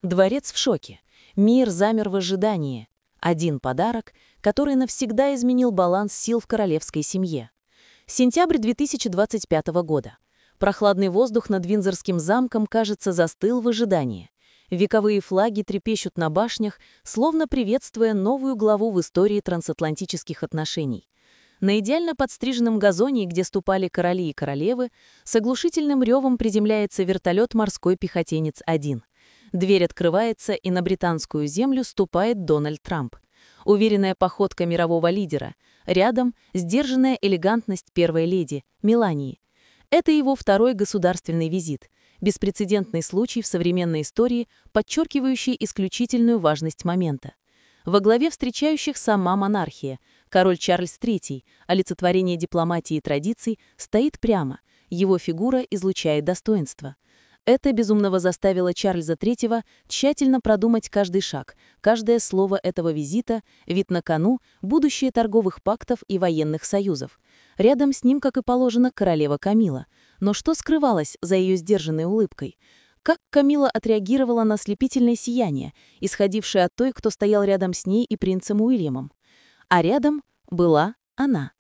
Дворец в шоке. Мир замер в ожидании. Один подарок, который навсегда изменил баланс сил в королевской семье. Сентябрь 2025 года. Прохладный воздух над Виндзорским замком, кажется, застыл в ожидании. Вековые флаги трепещут на башнях, словно приветствуя новую главу в истории трансатлантических отношений. На идеально подстриженном газоне, где ступали короли и королевы, с оглушительным ревом приземляется вертолет «Морской пехотинец-1». Дверь открывается, и на британскую землю ступает Дональд Трамп. Уверенная походка мирового лидера. Рядом сдержанная элегантность первой леди, Мелании. Это его второй государственный визит. Беспрецедентный случай в современной истории, подчеркивающий исключительную важность момента. Во главе встречающих сама монархия. Король Чарльз III, олицетворение дипломатии и традиций, стоит прямо. Его фигура излучает достоинство. Это безумного заставило Чарльза III тщательно продумать каждый шаг, каждое слово этого визита, ведь на кону будущее торговых пактов и военных союзов. Рядом с ним, как и положено, королева Камила. Но что скрывалось за ее сдержанной улыбкой? Как Камила отреагировала на ослепительное сияние, исходившее от той, кто стоял рядом с ней и принцем Уильямом? А рядом была она.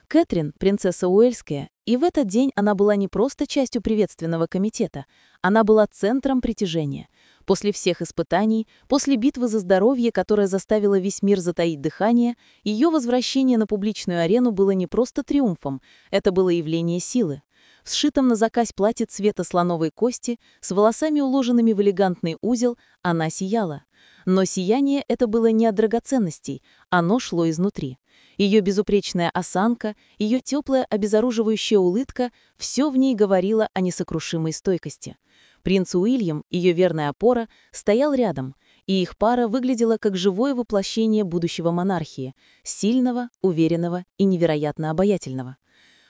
Кэтрин, принцесса Уэльская, и в этот день она была не просто частью приветственного комитета, она была центром притяжения. После всех испытаний, после битвы за здоровье, которая заставила весь мир затаить дыхание, ее возвращение на публичную арену было не просто триумфом, это было явление силы. В сшитом на заказ платье цвета слоновой кости, с волосами, уложенными в элегантный узел, она сияла. Но сияние это было не от драгоценностей, оно шло изнутри. Ее безупречная осанка, ее теплая обезоруживающая улыбка – все в ней говорило о несокрушимой стойкости. Принц Уильям, ее верная опора, стоял рядом, и их пара выглядела как живое воплощение будущего монархии – сильного, уверенного и невероятно обаятельного.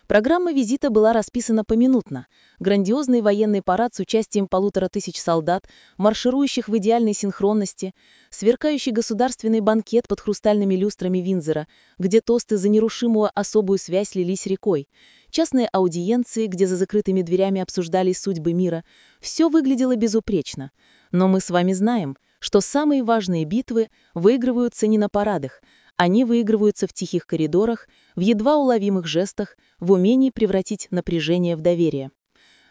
Программа визита была расписана поминутно. Грандиозный военный парад с участием 1500 солдат, марширующих в идеальной синхронности, сверкающий государственный банкет под хрустальными люстрами Виндзора, где тосты за нерушимую особую связь лились рекой, частные аудиенции, где за закрытыми дверями обсуждались судьбы мира. Все выглядело безупречно. Но мы с вами знаем, что самые важные битвы выигрываются не на парадах, они выигрываются в тихих коридорах, в едва уловимых жестах, в умении превратить напряжение в доверие.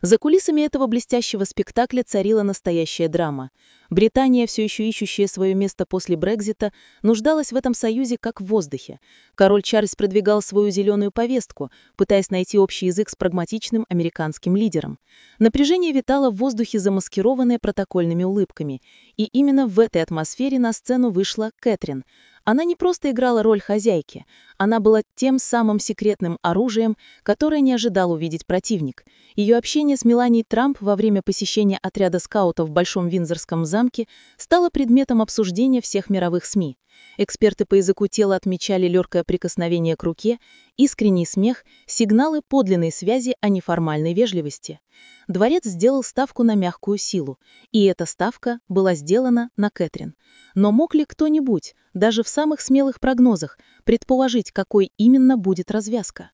За кулисами этого блестящего спектакля царила настоящая драма. Британия, все еще ищущая свое место после Брексита, нуждалась в этом союзе как в воздухе. Король Чарльз продвигал свою зеленую повестку, пытаясь найти общий язык с прагматичным американским лидером. Напряжение витало в воздухе, замаскированное протокольными улыбками. И именно в этой атмосфере на сцену вышла Кэтрин. Она не просто играла роль хозяйки, она была тем самым секретным оружием, которое не ожидал увидеть противник. Ее общение с Меланией Трамп во время посещения отряда скаутов в Большом Виндзорском замке стало предметом обсуждения всех мировых СМИ. Эксперты по языку тела отмечали легкое прикосновение к руке, искренний смех, сигналы подлинной связи, а не формальной вежливости. Дворец сделал ставку на мягкую силу, и эта ставка была сделана на Кэтрин. Но мог ли кто-нибудь, даже в самых смелых прогнозах, предположить, какой именно будет развязка?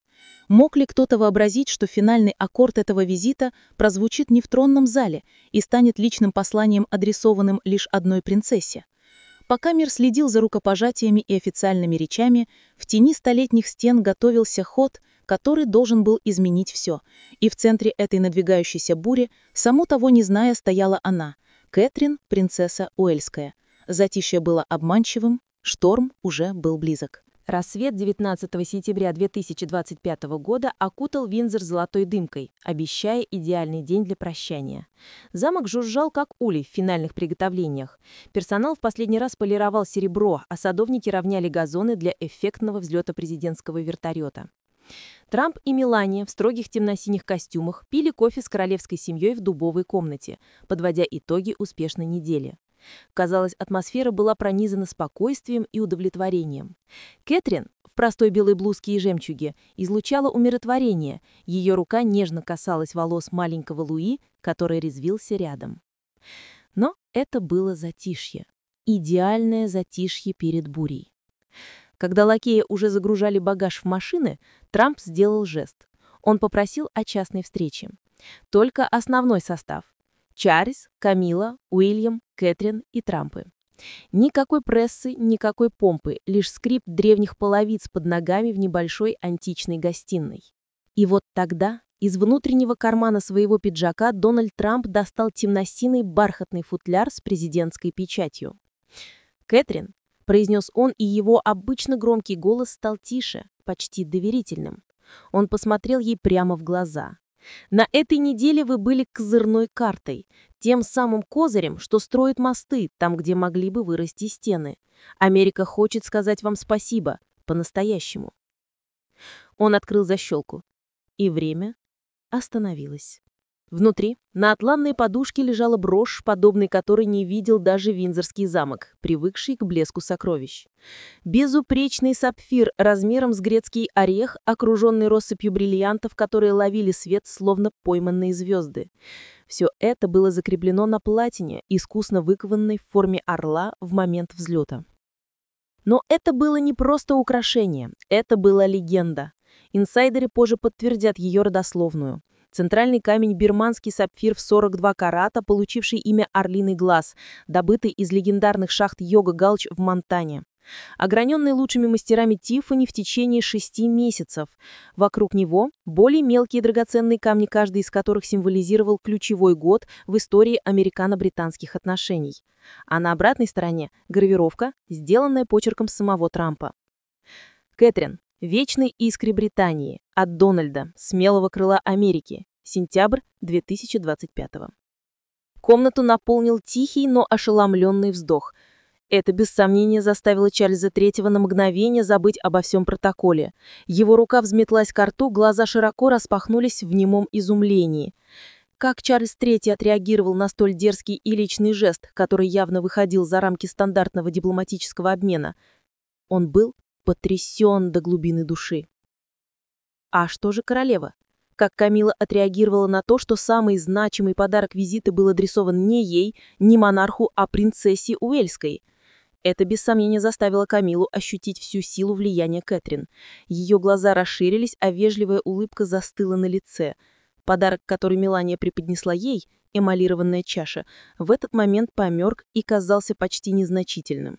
Мог ли кто-то вообразить, что финальный аккорд этого визита прозвучит не в тронном зале и станет личным посланием, адресованным лишь одной принцессе? Пока мир следил за рукопожатиями и официальными речами, в тени столетних стен готовился ход, который должен был изменить все. И в центре этой надвигающейся бури, само того не зная, стояла она, Кэтрин, принцесса Уэльская. Затишье было обманчивым, шторм уже был близок. Рассвет 19 сентября 2025 года окутал Виндзор золотой дымкой, обещая идеальный день для прощания. Замок жужжал, как улей в финальных приготовлениях. Персонал в последний раз полировал серебро, а садовники равняли газоны для эффектного взлета президентского вертолета. Трамп и Мелания в строгих темно-синих костюмах пили кофе с королевской семьей в дубовой комнате, подводя итоги успешной недели. Казалось, атмосфера была пронизана спокойствием и удовлетворением. Кэтрин, в простой белой блузке и жемчуге, излучала умиротворение, ее рука нежно касалась волос маленького Луи, который резвился рядом. Но это было затишье. Идеальное затишье перед бурей. Когда лакеи уже загружали багаж в машины, Трамп сделал жест. Он попросил о частной встрече. Только основной состав. Чарльз, Камила, Уильям, Кэтрин и Трампы. Никакой прессы, никакой помпы, лишь скрип древних половиц под ногами в небольшой античной гостиной. И вот тогда из внутреннего кармана своего пиджака Дональд Трамп достал темно-синий бархатный футляр с президентской печатью. «Кэтрин», — произнес он, и его обычно громкий голос стал тише, почти доверительным. Он посмотрел ей прямо в глаза. «На этой неделе вы были козырной картой, тем самым козырем, что строит мосты там, где могли бы вырасти стены. Америка хочет сказать вам спасибо, по-настоящему». Он открыл защелку, и время остановилось. Внутри, на атласной подушке, лежала брошь, подобной которой не видел даже Виндзорский замок, привыкший к блеску сокровищ. Безупречный сапфир размером с грецкий орех, окруженный россыпью бриллиантов, которые ловили свет, словно пойманные звезды. Все это было закреплено на платине, искусно выкованной в форме орла в момент взлета. Но это было не просто украшение, это была легенда. Инсайдеры позже подтвердят ее родословную. Центральный камень — бирманский сапфир в 42 карата, получивший имя «Орлиный глаз», добытый из легендарных шахт Йога-Галч в Монтане. Ограненный лучшими мастерами Тиффани в течение 6 месяцев. Вокруг него более мелкие драгоценные камни, каждый из которых символизировал ключевой год в истории американо-британских отношений. А на обратной стороне — гравировка, сделанная почерком самого Трампа. Кэтрин. Вечной искре Британии. От Дональда. Смелого крыла Америки. Сентябрь 2025. Комнату наполнил тихий, но ошеломленный вздох. Это без сомнения заставило Чарльза III на мгновение забыть обо всем протоколе. Его рука взметлась ко рту, глаза широко распахнулись в немом изумлении. Как Чарльз III отреагировал на столь дерзкий и личный жест, который явно выходил за рамки стандартного дипломатического обмена? Он был потрясен до глубины души. А что же королева? Как Камила отреагировала на то, что самый значимый подарок визита был адресован не ей, не монарху, а принцессе Уэльской? Это без сомнения заставило Камилу ощутить всю силу влияния Кэтрин. Ее глаза расширились, а вежливая улыбка застыла на лице. Подарок, который Мелания преподнесла ей, эмалированная чаша, в этот момент померк и казался почти незначительным.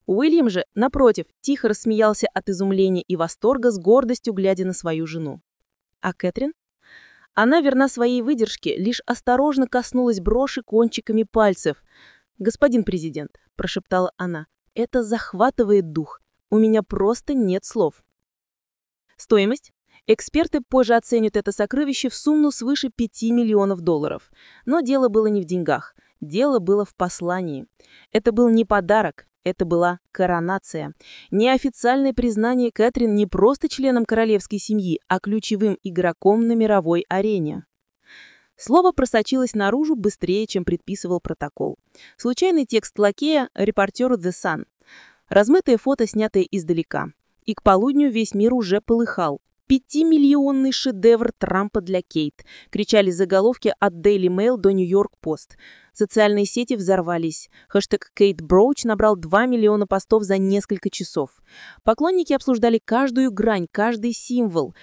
Уильям же, напротив, тихо рассмеялся от изумления и восторга, с гордостью глядя на свою жену. А Кэтрин? Она, верна своей выдержке, лишь осторожно коснулась броши кончиками пальцев. «Господин президент», – прошептала она, – «это захватывает дух. У меня просто нет слов». Стоимость? Эксперты позже оценят это сокровище в сумму свыше $5 миллионов. Но дело было не в деньгах. Дело было в послании. Это был не подарок. Это была коронация. Неофициальное признание Кэтрин не просто членом королевской семьи, а ключевым игроком на мировой арене. Слово просочилось наружу быстрее, чем предписывал протокол. Случайный текст лакея репортеру The Sun. Размытое фото, снятое издалека. И к полудню весь мир уже полыхал. 5-миллионный шедевр Трампа для Кейт, кричали заголовки от Daily Mail до New York Post. Социальные сети взорвались. Хэштег Кейт Броуч набрал 2 миллиона постов за несколько часов. Поклонники обсуждали каждую грань, каждый символ.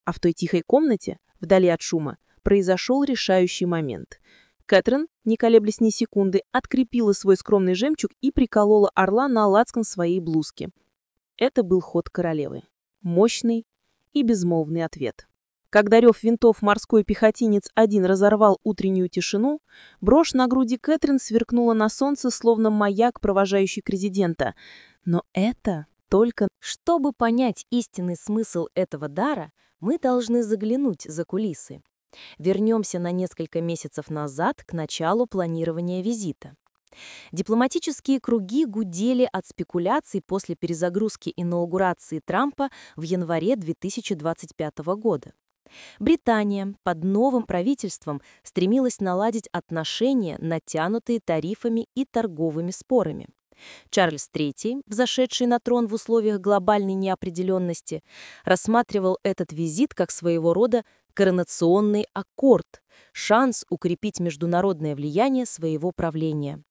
А в той тихой комнате, вдали от шума, произошел решающий момент. Кэтрин, не колеблясь ни секунды, открепила свой скромный жемчуг и приколола орла на лацкан своей блузки. Это был ход королевы. Мощный и безмолвный ответ. Когда рев винтов морской пехотинец один разорвал утреннюю тишину, брошь на груди Кэтрин сверкнула на солнце, словно маяк, провожающий президента. Но это только... Чтобы понять истинный смысл этого дара, мы должны заглянуть за кулисы. Вернемся на несколько месяцев назад к началу планирования визита. Дипломатические круги гудели от спекуляций после перезагрузки инаугурации Трампа в январе 2025 года. Британия под новым правительством стремилась наладить отношения, натянутые тарифами и торговыми спорами. Чарльз III, взошедший на трон в условиях глобальной неопределенности, рассматривал этот визит как своего рода коронационный аккорд, шанс укрепить международное влияние своего правления.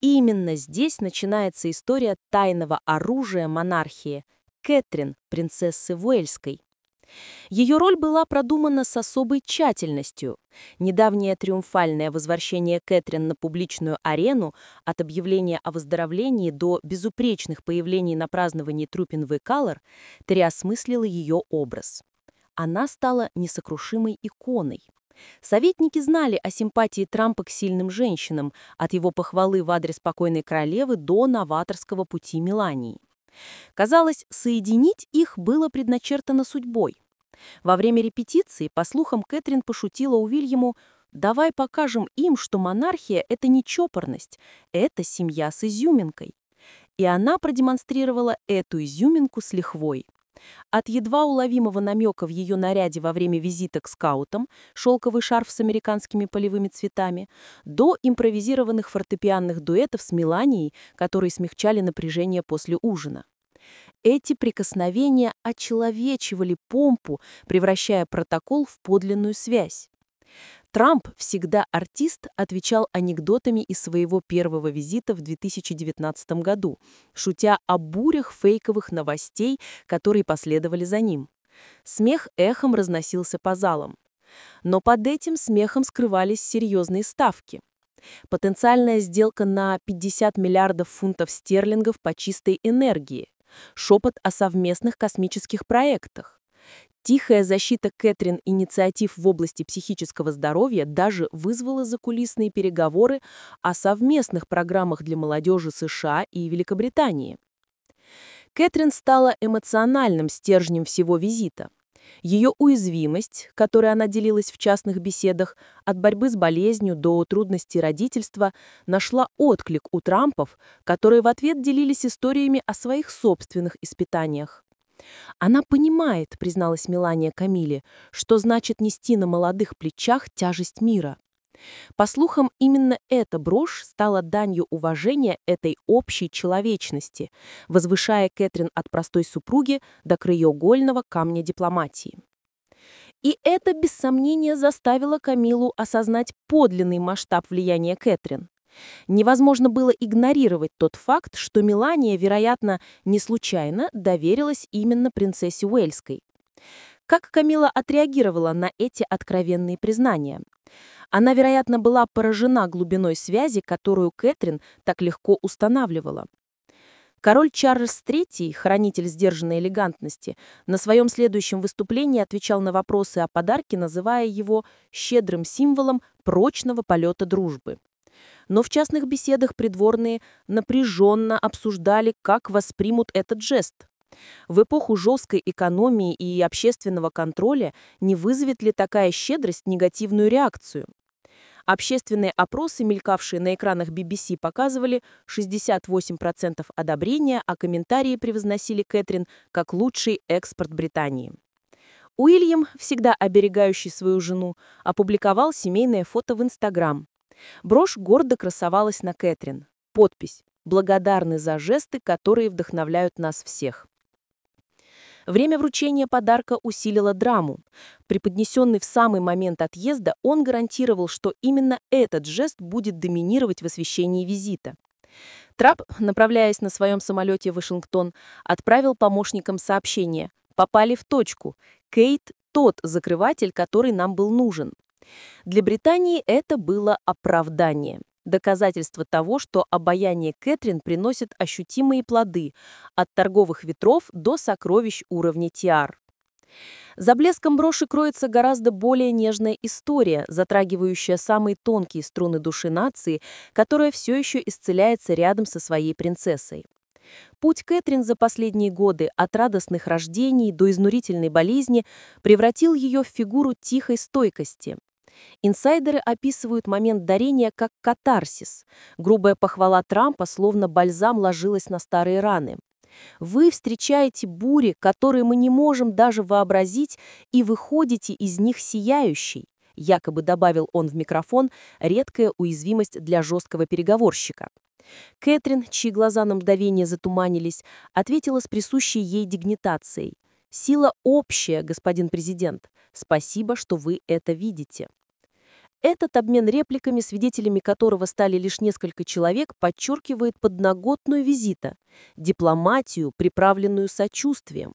Именно здесь начинается история тайного оружия монархии Кэтрин, принцессы Уэльской. Ее роль была продумана с особой тщательностью. Недавнее триумфальное возвращение Кэтрин на публичную арену от объявления о выздоровлении до безупречных появлений на праздновании труппин в Color переосмыслило ее образ. Она стала несокрушимой иконой. Советники знали о симпатии Трампа к сильным женщинам, от его похвалы в адрес покойной королевы до новаторского пути Мелании. Казалось, соединить их было предначертано судьбой. Во время репетиции, по слухам, Кэтрин пошутила Уильяму: «Давай покажем им, что монархия – это не чопорность, это семья с изюминкой». И она продемонстрировала эту изюминку с лихвой. От едва уловимого намека в ее наряде во время визита к скаутам, шелковый шарф с американскими полевыми цветами, до импровизированных фортепианных дуэтов с Меланией, которые смягчали напряжение после ужина. Эти прикосновения очеловечивали помпу, превращая протокол в подлинную связь. Трамп, всегда артист, отвечал анекдотами из своего первого визита в 2019 году, шутя о бурях фейковых новостей, которые последовали за ним. Смех эхом разносился по залам. Но под этим смехом скрывались серьезные ставки. Потенциальная сделка на 50 миллиардов фунтов стерлингов по чистой энергии, шепот о совместных космических проектах. Тихая защита Кэтрин инициатив в области психического здоровья даже вызвала закулисные переговоры о совместных программах для молодежи США и Великобритании. Кэтрин стала эмоциональным стержнем всего визита. Ее уязвимость, которой она делилась в частных беседах, от борьбы с болезнью до трудностей родительства, нашла отклик у Трампов, которые в ответ делились историями о своих собственных испытаниях. «Она понимает», — призналась Мелания Камиле, «что значит нести на молодых плечах тяжесть мира». По слухам, именно эта брошь стала данью уважения этой общей человечности, возвышая Кэтрин от простой супруги до краеугольного камня дипломатии. И это, без сомнения, заставило Камилу осознать подлинный масштаб влияния Кэтрин. Невозможно было игнорировать тот факт, что Мелания, вероятно, не случайно доверилась именно принцессе Уэльской. Как Камила отреагировала на эти откровенные признания? Она, вероятно, была поражена глубиной связи, которую Кэтрин так легко устанавливала. Король Чарльз III, хранитель сдержанной элегантности, на своем следующем выступлении отвечал на вопросы о подарке, называя его щедрым символом прочного полета дружбы. Но в частных беседах придворные напряженно обсуждали, как воспримут этот жест. В эпоху жесткой экономии и общественного контроля не вызовет ли такая щедрость негативную реакцию? Общественные опросы, мелькавшие на экранах BBC, показывали 68% одобрения, а комментарии превозносили Кэтрин как лучший экспорт Британии. Уильям, всегда оберегающий свою жену, опубликовал семейное фото в Instagram. Брошь гордо красовалась на Кэтрин. Подпись: «Благодарны за жесты, которые вдохновляют нас всех». Время вручения подарка усилило драму. Преподнесенный в самый момент отъезда, он гарантировал, что именно этот жест будет доминировать в освещении визита. Трамп, направляясь на своем самолете в Вашингтон, отправил помощникам сообщение: «Попали в точку. Кейт – тот закрыватель, который нам был нужен». Для Британии это было оправдание. Доказательство того, что обаяние Кэтрин приносит ощутимые плоды, от торговых ветров до сокровищ уровня тиар. За блеском броши кроется гораздо более нежная история, затрагивающая самые тонкие струны души нации, которая все еще исцеляется рядом со своей принцессой. Путь Кэтрин за последние годы от радостных рождений до изнурительной болезни превратил ее в фигуру тихой стойкости. Инсайдеры описывают момент дарения как катарсис. Грубая похвала Трампа словно бальзам ложилась на старые раны. «Вы встречаете бури, которые мы не можем даже вообразить, и выходите из них сияющей», якобы добавил он в микрофон, редкая уязвимость для жесткого переговорщика. Кэтрин, чьи глаза на мгновение затуманились, ответила с присущей ей дигнитацией: «Сила общая, господин президент. Спасибо, что вы это видите». Этот обмен репликами, свидетелями которого стали лишь несколько человек, подчеркивает подноготную визита – дипломатию, приправленную сочувствием.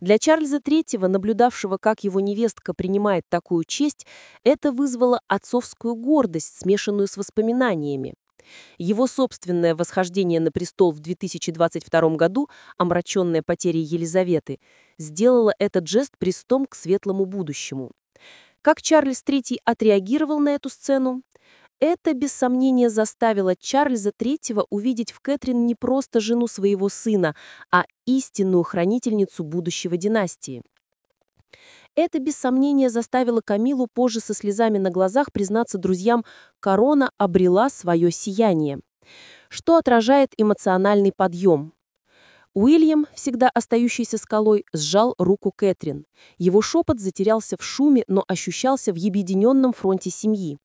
Для Чарльза III, наблюдавшего, как его невестка принимает такую честь, это вызвало отцовскую гордость, смешанную с воспоминаниями. Его собственное восхождение на престол в 2022 году, омраченное потерей Елизаветы, сделало этот жест престом к светлому будущему. Как Чарльз III отреагировал на эту сцену? Это, без сомнения, заставило Чарльза III увидеть в Кэтрин не просто жену своего сына, а истинную хранительницу будущего династии. Это, без сомнения, заставило Камилу позже со слезами на глазах признаться друзьям: корона обрела свое сияние, что отражает эмоциональный подъем. Уильям, всегда остающийся скалой, сжал руку Кэтрин. Его шепот затерялся в шуме, но ощущался в объединенном фронте семьи.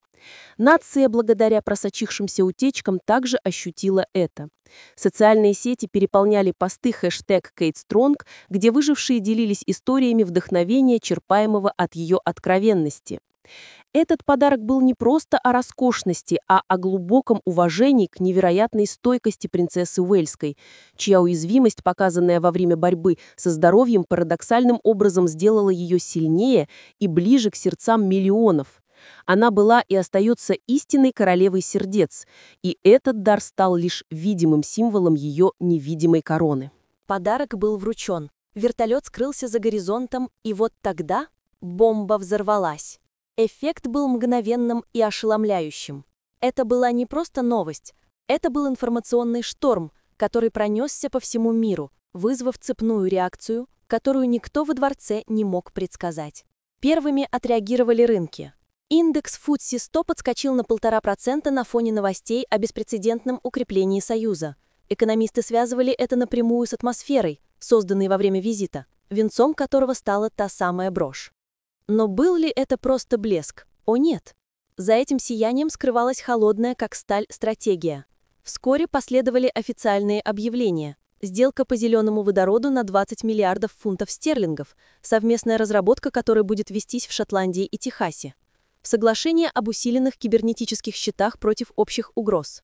Нация, благодаря просочившимся утечкам, также ощутила это. Социальные сети переполняли посты #KateStrong, где выжившие делились историями вдохновения, черпаемого от ее откровенности. Этот подарок был не просто о роскошности, а о глубоком уважении к невероятной стойкости принцессы Уэльской, чья уязвимость, показанная во время борьбы со здоровьем, парадоксальным образом сделала ее сильнее и ближе к сердцам миллионов. Она была и остается истинной королевой сердец, и этот дар стал лишь видимым символом ее невидимой короны. Подарок был вручен, вертолет скрылся за горизонтом, и вот тогда бомба взорвалась. Эффект был мгновенным и ошеломляющим. Это была не просто новость, это был информационный шторм, который пронесся по всему миру, вызвав цепную реакцию, которую никто во дворце не мог предсказать. Первыми отреагировали рынки. Индекс FTSE 100 подскочил на 1,5% на фоне новостей о беспрецедентном укреплении Союза. Экономисты связывали это напрямую с атмосферой, созданной во время визита, венцом которого стала та самая брошь. Но был ли это просто блеск? О нет! За этим сиянием скрывалась холодная, как сталь, стратегия. Вскоре последовали официальные объявления. Сделка по зеленому водороду на 20 миллиардов фунтов стерлингов, совместная разработка которой будет вестись в Шотландии и Техасе. Соглашение об усиленных кибернетических щитах против общих угроз.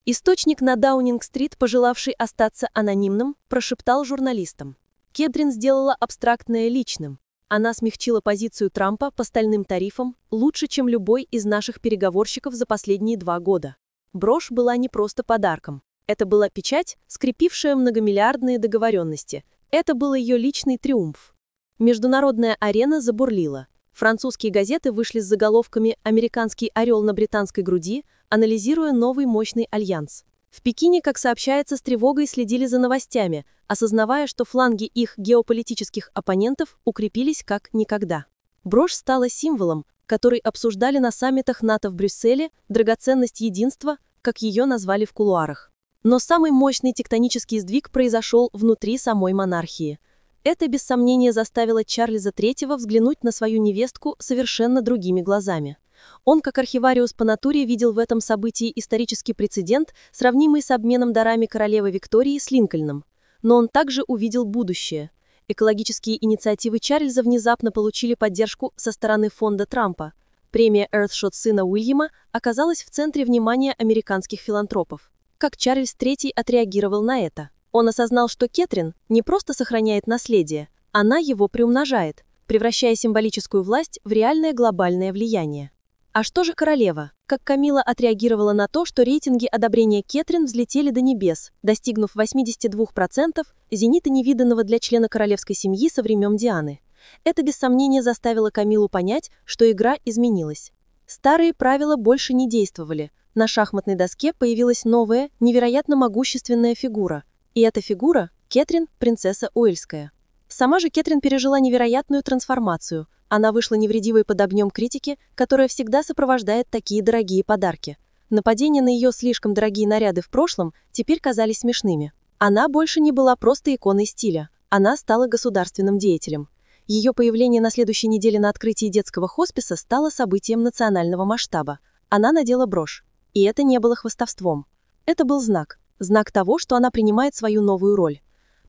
Источник на Даунинг-стрит, пожелавший остаться анонимным, прошептал журналистам. Кэтрин сделала абстрактное личным. Она смягчила позицию Трампа по стальным тарифам лучше, чем любой из наших переговорщиков за последние 2 года. Брошь была не просто подарком. Это была печать, скрепившая многомиллиардные договоренности. Это был ее личный триумф. Международная арена забурлила. Французские газеты вышли с заголовками «Американский орел на британской груди», анализируя новый мощный альянс. В Пекине, как сообщается, с тревогой следили за новостями, осознавая, что фланги их геополитических оппонентов укрепились как никогда. Брошь стала символом, который обсуждали на саммитах НАТО в Брюсселе, драгоценность единства, как ее назвали в кулуарах. Но самый мощный тектонический сдвиг произошел внутри самой монархии. Это, без сомнения, заставило Чарльза III взглянуть на свою невестку совершенно другими глазами. Он, как архивариус по натуре, видел в этом событии исторический прецедент, сравнимый с обменом дарами королевы Виктории с Линкольном. Но он также увидел будущее. Экологические инициативы Чарльза внезапно получили поддержку со стороны фонда Трампа. Премия Earthshot сына Уильяма оказалась в центре внимания американских филантропов. Как Чарльз III отреагировал на это? Он осознал, что Кэтрин не просто сохраняет наследие, она его приумножает, превращая символическую власть в реальное глобальное влияние. А что же королева? Как Камила отреагировала на то, что рейтинги одобрения Кэтрин взлетели до небес, достигнув 82%, зенита невиданного для члена королевской семьи со времен Дианы. Это без сомнения заставило Камилу понять, что игра изменилась. Старые правила больше не действовали. На шахматной доске появилась новая, невероятно могущественная фигура. И эта фигура – Кэтрин, принцесса Уэльская. Сама же Кэтрин пережила невероятную трансформацию. Она вышла невредимой под огнем критики, которая всегда сопровождает такие дорогие подарки. Нападения на ее слишком дорогие наряды в прошлом теперь казались смешными. Она больше не была просто иконой стиля. Она стала государственным деятелем. Ее появление на следующей неделе на открытии детского хосписа стало событием национального масштаба. Она надела брошь. И это не было хвастовством. Это был знак. Знак того, что она принимает свою новую роль.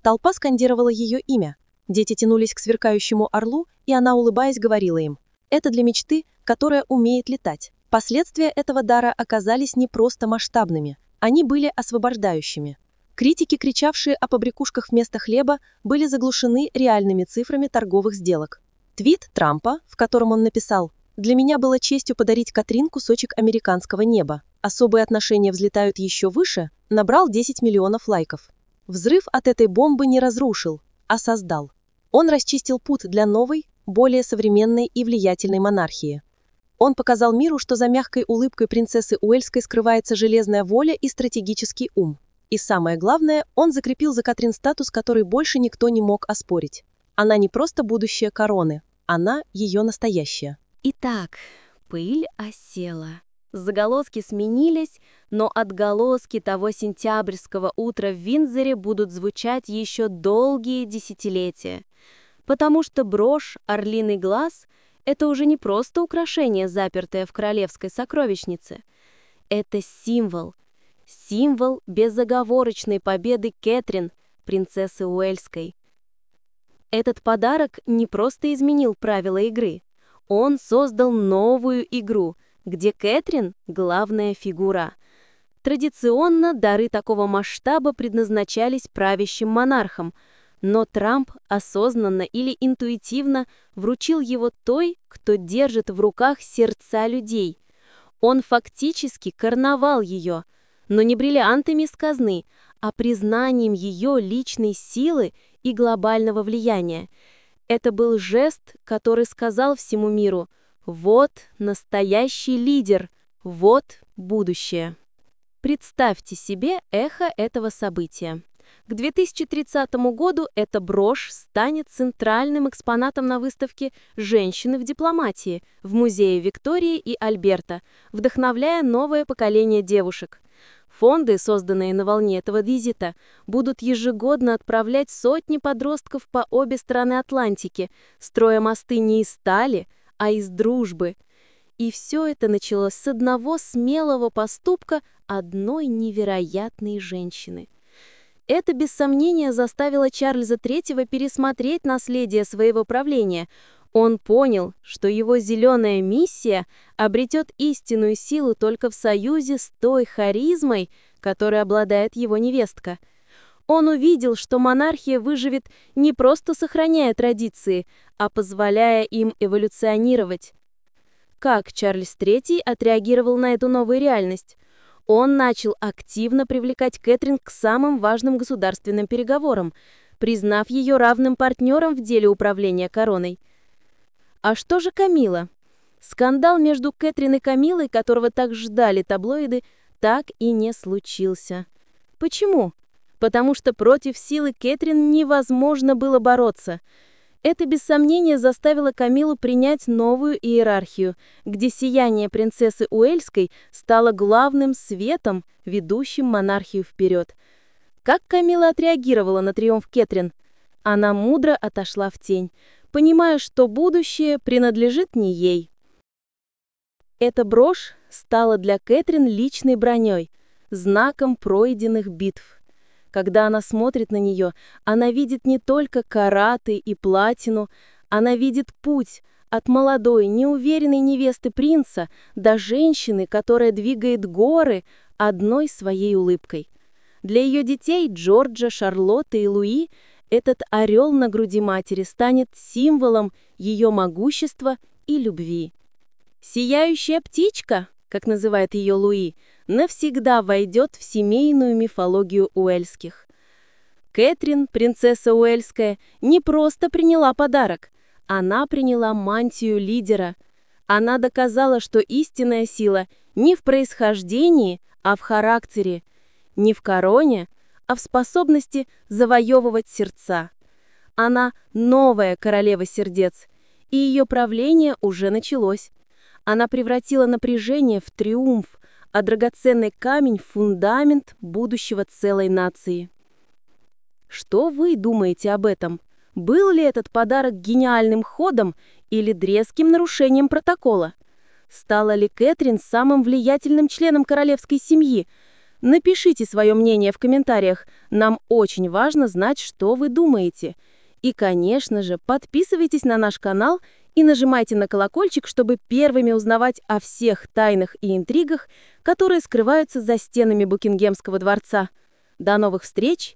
Толпа скандировала ее имя. Дети тянулись к сверкающему орлу, и она, улыбаясь, говорила им: «Это для мечты, которая умеет летать». Последствия этого дара оказались не просто масштабными, они были освобождающими. Критики, кричавшие о побрякушках вместо хлеба, были заглушены реальными цифрами торговых сделок. Твит Трампа, в котором он написал: «Для меня было честью подарить Катрин кусочек американского неба. Особые отношения взлетают еще выше», набрал 10 миллионов лайков. Взрыв от этой бомбы не разрушил, а создал. Он расчистил путь для новой, более современной и влиятельной монархии. Он показал миру, что за мягкой улыбкой принцессы Уэльской скрывается железная воля и стратегический ум. И самое главное, он закрепил за Катрин статус, который больше никто не мог оспорить. Она не просто будущее короны, она ее настоящая. Итак, пыль осела. Заголовки сменились, но отголоски того сентябрьского утра в Виндзоре будут звучать еще долгие десятилетия. Потому что брошь «Орлиный глаз» — это уже не просто украшение, запертое в королевской сокровищнице. Это символ. Символ безоговорочной победы Кэтрин, принцессы Уэльской. Этот подарок не просто изменил правила игры. Он создал новую игру, где Кэтрин – главная фигура. Традиционно дары такого масштаба предназначались правящим монархам, но Трамп осознанно или интуитивно вручил его той, кто держит в руках сердца людей. Он фактически короновал ее, но не бриллиантами из казны, а признанием ее личной силы и глобального влияния. Это был жест, который сказал всему миру: «Вот настоящий лидер, вот будущее». Представьте себе эхо этого события. К 2030 году эта брошь станет центральным экспонатом на выставке «Женщины в дипломатии» в музее Виктории и Альберта, вдохновляя новое поколение девушек. Фонды, созданные на волне этого визита, будут ежегодно отправлять сотни подростков по обе стороны Атлантики, строя мосты не из стали, а из дружбы. И все это началось с одного смелого поступка одной невероятной женщины. Это, без сомнения, заставило Чарльза III пересмотреть наследие своего правления. Он понял, что его зеленая миссия обретет истинную силу только в союзе с той харизмой, которой обладает его невестка. Он увидел, что монархия выживет не просто сохраняя традиции, а позволяя им эволюционировать. Как Чарльз III отреагировал на эту новую реальность? Он начал активно привлекать Кэтрин к самым важным государственным переговорам, признав ее равным партнером в деле управления короной. А что же Камилла? Скандал между Кэтрин и Камиллой, которого так ждали таблоиды, так и не случился. Почему? Потому что против силы Кэтрин невозможно было бороться. Это без сомнения заставило Камиллу принять новую иерархию, где сияние принцессы Уэльской стало главным светом, ведущим монархию вперед. Как Камилла отреагировала на триумф Кэтрин? Она мудро отошла в тень, понимая, что будущее принадлежит не ей. Эта брошь стала для Кэтрин личной броней, знаком пройденных битв. Когда она смотрит на нее, она видит не только караты и платину, она видит путь от молодой, неуверенной невесты принца до женщины, которая двигает горы одной своей улыбкой. Для ее детей Джорджа, Шарлотты и Луи этот орел на груди матери станет символом ее могущества и любви. «Сияющая птичка», как называет ее Луи, навсегда войдет в семейную мифологию уэльских. Кэтрин, принцесса Уэльская, не просто приняла подарок, она приняла мантию лидера. Она доказала, что истинная сила не в происхождении, а в характере, не в короне, а в способности завоевывать сердца. Она новая королева сердец, и ее правление уже началось. Она превратила напряжение в триумф, а драгоценный камень в фундамент будущего целой нации. Что вы думаете об этом? Был ли этот подарок гениальным ходом или резким нарушением протокола? Стала ли Кэтрин самым влиятельным членом королевской семьи? Напишите свое мнение в комментариях, нам очень важно знать, что вы думаете. И, конечно же, подписывайтесь на наш канал и нажимайте на колокольчик, чтобы первыми узнавать о всех тайнах и интригах, которые скрываются за стенами Букингемского дворца. До новых встреч!